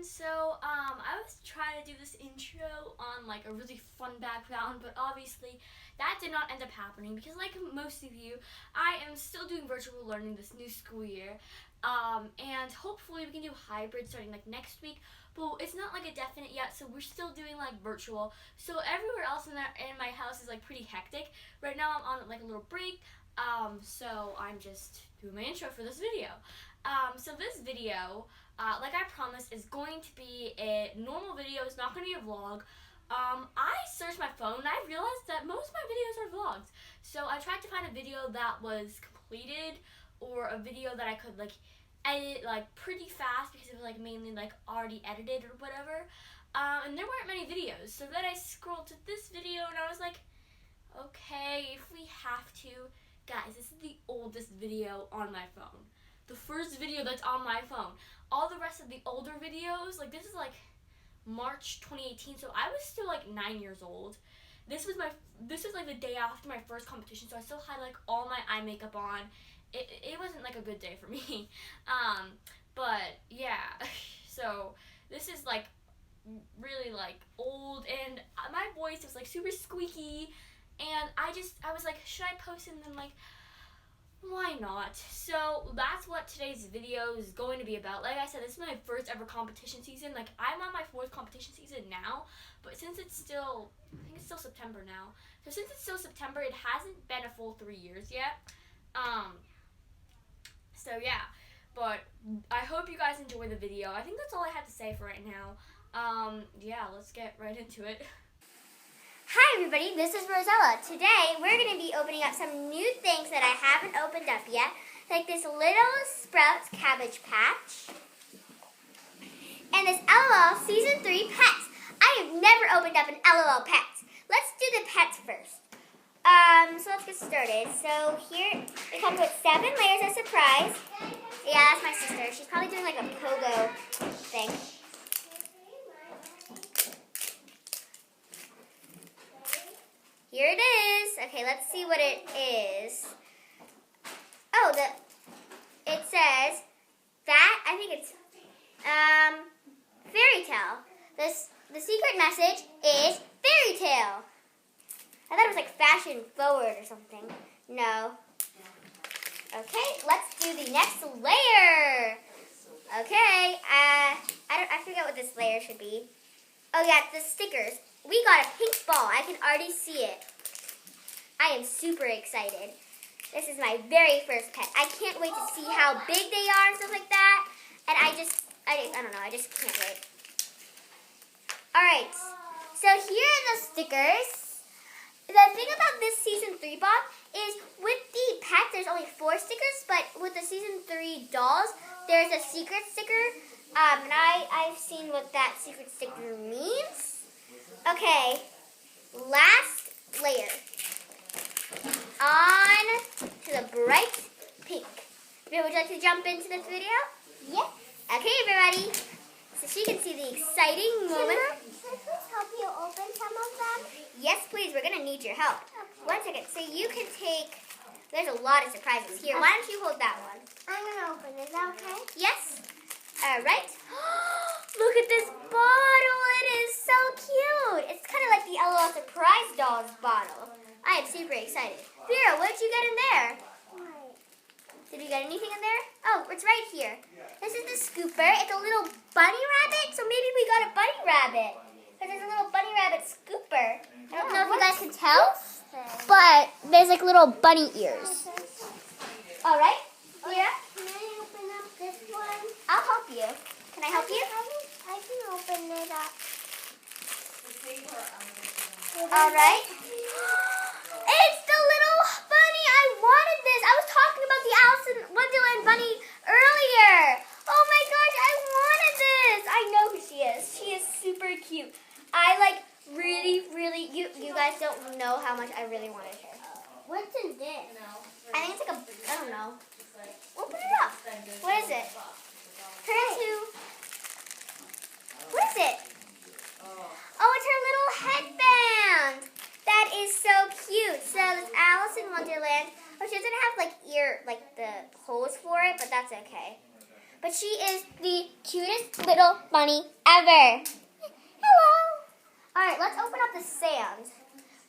So I was trying to do this intro on like a really fun background, but obviously that did not end up happening because, like most of you, I am still doing virtual learning this new school year, and hopefully we can do hybrid starting like next week. But it's not like a definite yet, so we're still doing like virtual. So everywhere else in my house is like pretty hectic. Right now I'm on like a little break. So I'm just doing my intro for this video. So this video, like I promised, is going to be a normal video. It's not going to be a vlog. I searched my phone and I realized that most of my videos are vlogs. So I tried to find a video that was completed or a video that I could like edit like pretty fast because it was like mainly like already edited or whatever. And there weren't many videos. So then I scrolled to this video and I was like, okay, if we have to. Guys, this is the oldest video on my phone. The first video that's on my phone. All the rest of the older videos, like this is like March 2018, so I was still like 9 years old. This was like the day after my first competition, so I still had like all my eye makeup on. It wasn't like a good day for me. But yeah, so this is like really like old, and my voice was like super squeaky. And I was like, should I post it? And then like, why not? So that's what today's video is going to be about. Like I said, this is my first ever competition season. Like I'm on my fourth competition season now, but since it's still, I think it's still September now. So since it's still September, it hasn't been a full 3 years yet. So yeah, but I hope you guys enjoy the video. I think that's all I have to say for right now. Yeah, let's get right into it. Hi everybody, this is Rosella. Today we're going to be opening up some new things that I haven't opened up yet, like this little Sprouts Cabbage Patch and this LOL Season 3 Pets. I have never opened up an LOL Pets. Let's do the pets first. So let's get started. So here it comes with 7 layers of surprise. Yeah, that's my sister. She's probably doing like a pogo thing. Here it is. Okay, let's see what it is. Oh, it says that, I think it's fairy tale. The secret message is fairy tale. I thought it was like fashion forward or something. No. Okay, let's do the next layer. Okay, I forget what this layer should be. Oh yeah, the stickers. We got a pink ball. I can already see it. I am super excited. This is my very first pet. I can't wait to see how big they are and stuff like that. And I don't know, I just can't wait. Alright, so here are the stickers. The thing about this Season 3 box is with the pets, there's only 4 stickers, but with the Season 3 dolls, there's a secret sticker. And I've seen what that secret sticker means. Okay, last layer. On to the bright pink. Would you like to jump into this video? Yes. Okay, everybody. So she can see the exciting moment. Can we help you open some of them? Yes, please. We're going to need your help. Okay. 1 second. So you can take, there's a lot of surprises here. Why don't you hold that one? I'm going to open it. Is that okay? Yes. All right. Look at this bottle. It is so cute. It's kind of like the LOL Surprise Dolls bottle. I am super excited. Vera, what did you get in there? Right. Did you get anything in there? Oh, it's right here. This is the scooper. It's a little bunny rabbit, so maybe we got a bunny rabbit. Because there's a little bunny rabbit scooper. I don't know if you guys can tell, but there's like little bunny ears. All right, Vera? Can I open up this one? I'll help you. Can I help you? I can open it up. All right. It's the little bunny. I wanted this. I was talking about the Alice in Wonderland bunny earlier. Oh my gosh, I wanted this. I know who she is. She is super cute. I like really, you guys don't know how much I really wanted her. What's in this? I think it's like I don't know. Open it up. What is it? Turn to. What is it? Oh, it's her little headband. That is so cute. So this Alice in Wonderland. Oh, she doesn't have like the holes for it, but that's okay. But she is the cutest little bunny ever. Hello. All right, let's open up the sand.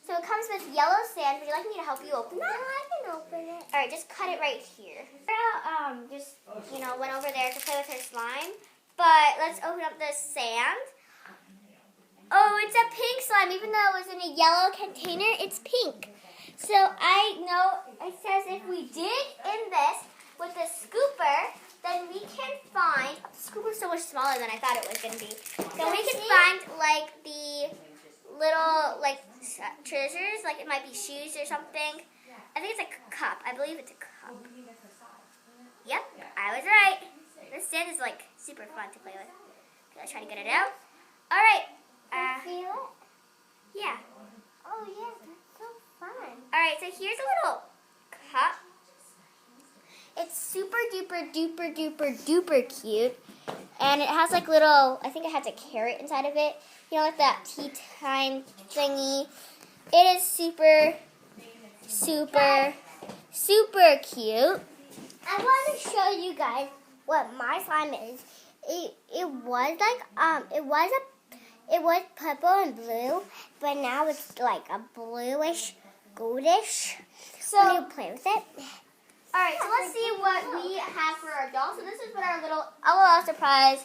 So it comes with yellow sand. Would you like me to help you open that? No, I can open it. All right, just cut it right here. Sarah, just, went over there to play with her slime. But let's open up the sand. Oh, it's a pink slime. Even though it was in a yellow container, it's pink. So I know it says if we dig in this with a scooper, then we can find, the scooper's so much smaller than I thought it was going to be. Then we can find like the little treasures, like it might be shoes or something. I think it's like a cup. I believe it's a cup. Yep, I was right. This sand is like super fun to play with. Okay, let's try to get it out. All right. Feel it? Yeah. Oh, yeah, that's so fun. All right, so here's a little cup. It's super duper duper duper duper cute. And it has like little, I think it has a carrot inside of it. Like that tea time thingy. It is super, super, super cute. I want to show you guys what my slime is. It was purple and blue, but now it's like a bluish, goldish. So when you play with it. All right, so let's see what we have for our doll. So this is what our little LOL surprise,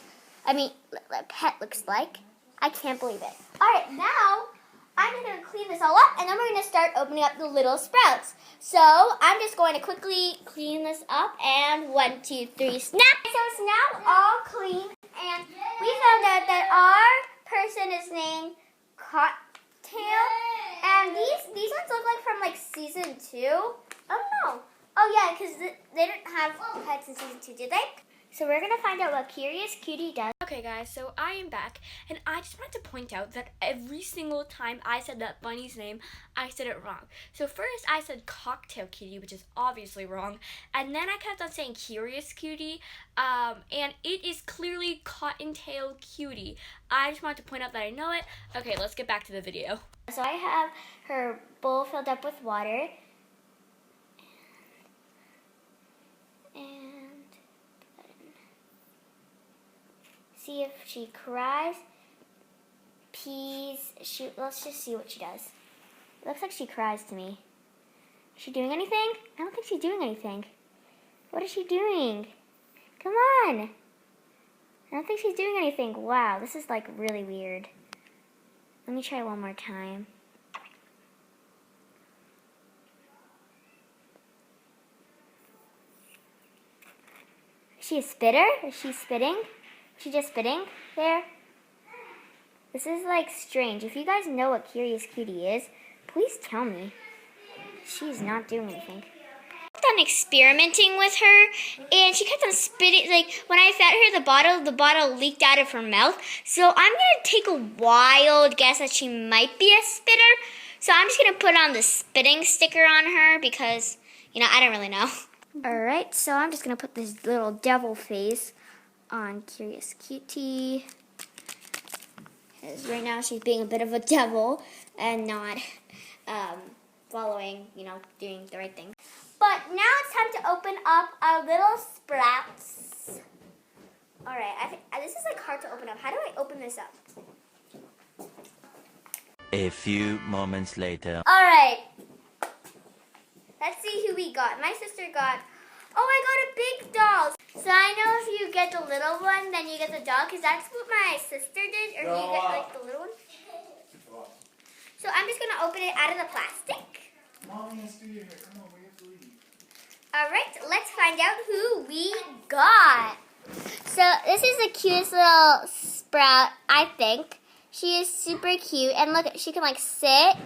pet looks like. I can't believe it. All right, now I'm going to clean this all up, and then we're going to start opening up the little sprouts. So I'm just going to quickly clean this up, and 1, 2, 3, snap. So it's now all clean, and we found out that our person is named Cocktail, and these ones look like from season 2. I don't know. Oh yeah, because they didn't have pets in season 2, did they? So we're going to find out what Curious Cutie does. Okay guys, so I am back, and I just wanted to point out that every single time I said that bunny's name, I said it wrong. So first I said Cocktail Cutie, which is obviously wrong, and then I kept on saying Curious Cutie, and it is clearly Cottontail Cutie. I just wanted to point out that I know it. Okay, let's get back to the video. So I have her bowl filled up with water. And see if she cries, pees, let's just see what she does. It looks like she cries to me. Is she doing anything? I don't think she's doing anything. What is she doing? Come on. I don't think she's doing anything. Wow, this is really weird. Let me try one more time. Is she a spitter? Is she spitting? Is she just spitting there? This is strange. If you guys know what Curious Cutie is, please tell me. She's not doing anything. I kept on experimenting with her, and she kept on spitting. When I fed her the bottle leaked out of her mouth. So I'm gonna take a wild guess that she might be a spitter. So I'm just gonna put on the spitting sticker on her because, I don't really know. Alright, so I'm just gonna put this little devil face on Curious Cutie. Because right now she's being a bit of a devil and not following, doing the right thing. But now it's time to open up our little sprouts. Alright, I think this is hard to open up. How do I open this up? A few moments later. Alright. Let's see who we got. My sister got, I got a big doll. So I know if you get the little one, then you get the doll, because that's what my sister did, or you get the little one. So I'm just going to open it out of the plastic. Mommy has to be here. Come on, we have to leave. Alright, let's find out who we got. So this is the cutest little sprout, I think. She is super cute, and look, she can sit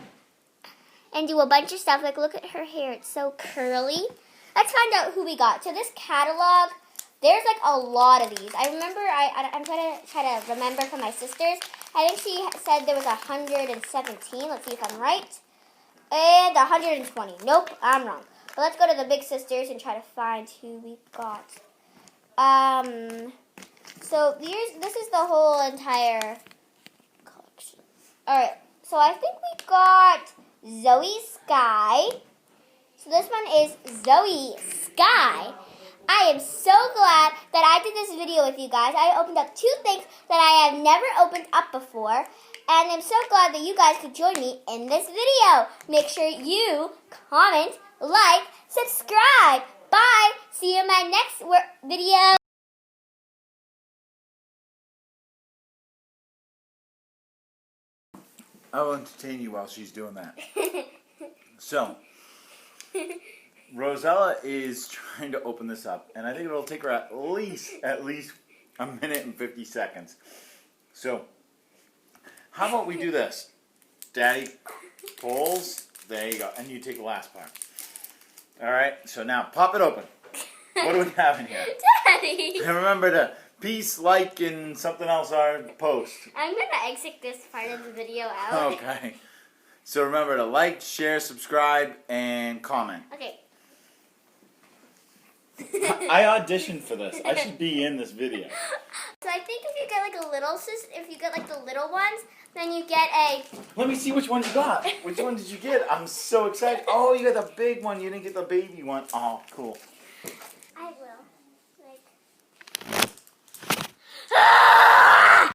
and do a bunch of stuff. Look at her hair. It's so curly. Let's find out who we got. So this catalog, there's a lot of these. I remember, I'm trying to remember from my sisters. I think she said there was 117. Let's see if I'm right. And 120. Nope, I'm wrong. But let's go to the big sisters and try to find who we got. So this is the whole entire collection. Alright, so I think we got Zoe Sky. So this one is Zoe Sky. I am so glad that I did this video with you guys. I opened up 2 things that I have never opened up before. And I'm so glad that you guys could join me in this video. Make sure you comment, like, subscribe. Bye. See you in my next video. I will entertain you while she's doing that. So, Rosella is trying to open this up, and I think it'll take her at least a minute and 50 seconds. So, how about we do this? Daddy pulls, there you go, and you take the last part. Alright, so now pop it open. What do we have in here? Daddy. And remember to peace, like, and something else our post. I'm going to exit this part of the video out. Okay. So remember to like, share, subscribe, and comment. Okay. I auditioned for this. I should be in this video. So I think if you get like a little if you get like the little ones, then you get a... Let me see which one you got. Which one did you get? I'm so excited. Oh, you got the big one. You didn't get the baby one. Oh, cool. I will. Like...